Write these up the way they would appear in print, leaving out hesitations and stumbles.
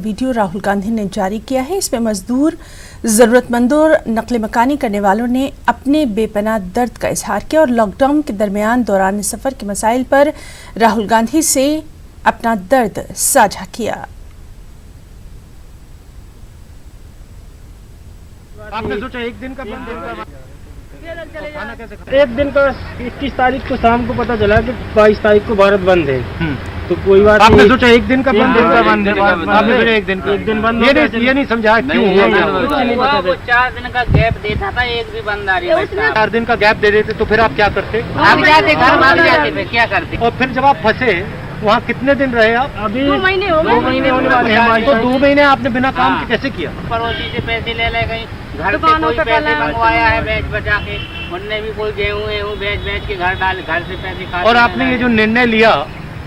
Video Rahul Gandhi ने जारी किया है। इसमें मजदूर, जरूरतमंदों और नकल मकानी करने वालों ने अपने बेपनाह दर्द का इजहार किया और लॉकडाउन के दरमियान दौरान सफर के मसाइल पर राहुल गांधी से अपना दर्द साझा किया। आपने सोचा एक दिन का बंद, एक दिन का 21 तारीख को शाम को पता चला कि 22 तारीख को भारत बंद है। तो कोई बात आपने नहीं। सोचा एक दिन का बंद, आपने सोचा एक दिन बंद, ये नहीं समझा क्यों हुआ। वो 4 दिन का गैप देता था, एक भी बंद आ रही है। 4 दिन का गैप दे देते तो फिर आप क्या करते? आप जाते घर भाग जाते थे, क्या करते? और फिर जब आप फंसे वहाँ कितने दिन रहे आप? अभी 2 महीने होने वाले हैं। तो 2 महीने आपने बिना काम के कैसे किया? पड़ोसी से पैसे ले ले गई, घर से कोई पैसे मंगवाया है बेच बचा के, उनने भी कोई गेहूँ बेच के घर से पैसे खा। और आपने ये जो निर्णय लिया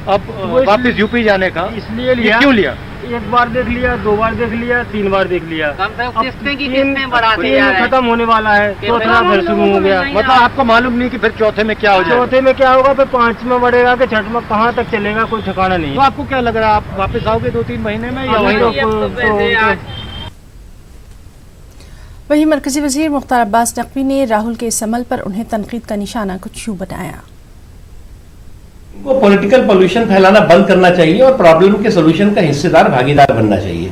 अब वापस यूपी जाने का, इसलिए लिया। क्यों लिया? एक बार देख लिया, 2 बार देख लिया, 3 बार देख लिया। कम से कम किस्तें की किस्तें बढ़ाते जा रहे हैं। खत्म होने वाला है, चौथा फिर शुरू हो गया। मतलब आपको मालूम नहीं कि फिर चौथे में क्या हो जाए? चौथे में क्या होगा, फिर 5 में बढ़ेगा कि 6 में कहाँ तक चलेगा, कोई ठिकाना नहीं। तो आपको क्या लग रहा है, आप वापस आओगे 2-3 महीने में या वहीं? वहीं मरकजी वजीर मुख्तार अब्बास नकवी ने राहुल के इस अमल पर उन्हें तनकीद का निशाना कुछ यूं बनाया। को पॉलिटिकल पोल्यूशन फैलाना बंद करना चाहिए और प्रॉब्लम के सोल्यूशन का हिस्सेदार भागीदार बनना चाहिए।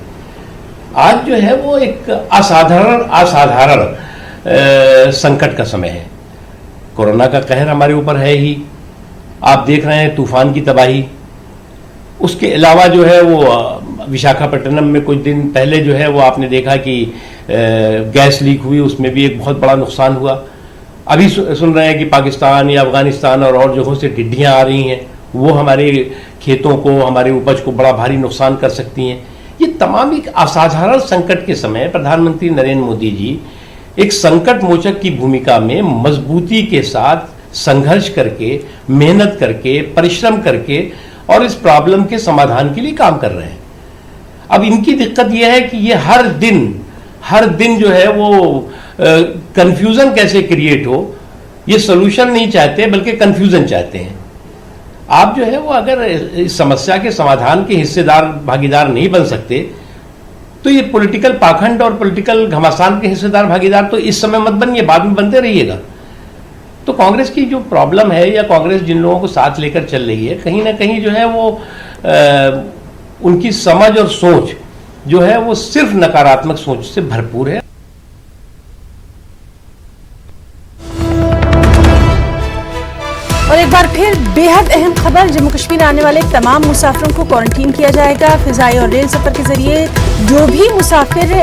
आज जो है वो एक असाधारण संकट का समय है। कोरोना का कहर हमारे ऊपर है ही, आप देख रहे हैं तूफान की तबाही। उसके अलावा जो है वो विशाखापट्टनम में कुछ दिन पहले जो है वो आपने देखा कि गैस लीक हुई, उसमें भी एक बहुत बड़ा नुकसान हुआ। अभी सुन रहे हैं कि पाकिस्तान या अफगानिस्तान और जगहों से टिड्डियां आ रही हैं, वो हमारे खेतों को, हमारे उपज को बड़ा भारी नुकसान कर सकती हैं। ये तमाम एक असाधारण संकट के समय प्रधानमंत्री नरेंद्र मोदी जी एक संकट मोचक की भूमिका में मजबूती के साथ संघर्ष करके, मेहनत करके, परिश्रम करके और इस प्रॉब्लम के समाधान के लिए काम कर रहे हैं। अब इनकी दिक्कत यह है कि ये हर दिन जो है वो कंफ्यूजन कैसे क्रिएट हो, ये सोल्यूशन नहीं चाहते बल्कि कंफ्यूजन चाहते हैं। आप जो है वो अगर इस समस्या के समाधान के हिस्सेदार भागीदार नहीं बन सकते तो ये पॉलिटिकल पाखंड और पॉलिटिकल घमासान के हिस्सेदार भागीदार तो इस समय मत बनिए, बाद में बनते रहिएगा। तो कांग्रेस की जो प्रॉब्लम है या कांग्रेस जिन लोगों को साथ लेकर चल रही है, कहीं ना कहीं जो है वो उनकी समझ और सोच जो है वो सिर्फ नकारात्मक सोच से भरपूर है। और एक बार फिर बेहद अहम खबर, जम्मू कश्मीर आने वाले तमाम मुसाफिरों को क्वारंटीन किया जाएगा। फिजाई और रेल सफर के जरिए जो भी मुसाफिर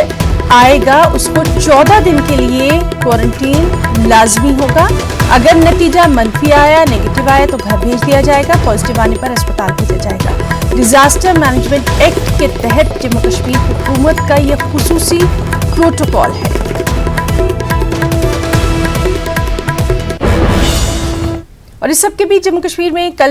आएगा उसको 14 दिन के लिए क्वारंटीन लाजमी होगा। अगर नतीजा मंफी आया, नेगेटिव आया तो घर भेज दिया जाएगा, पॉजिटिव आने पर अस्पताल भेजा जाएगा। डिजास्टर मैनेजमेंट एक्ट के तहत जम्मू कश्मीर हुकूमत का यह खुसूसी प्रोटोकॉल है। और इस सब के बीच जम्मू कश्मीर में कल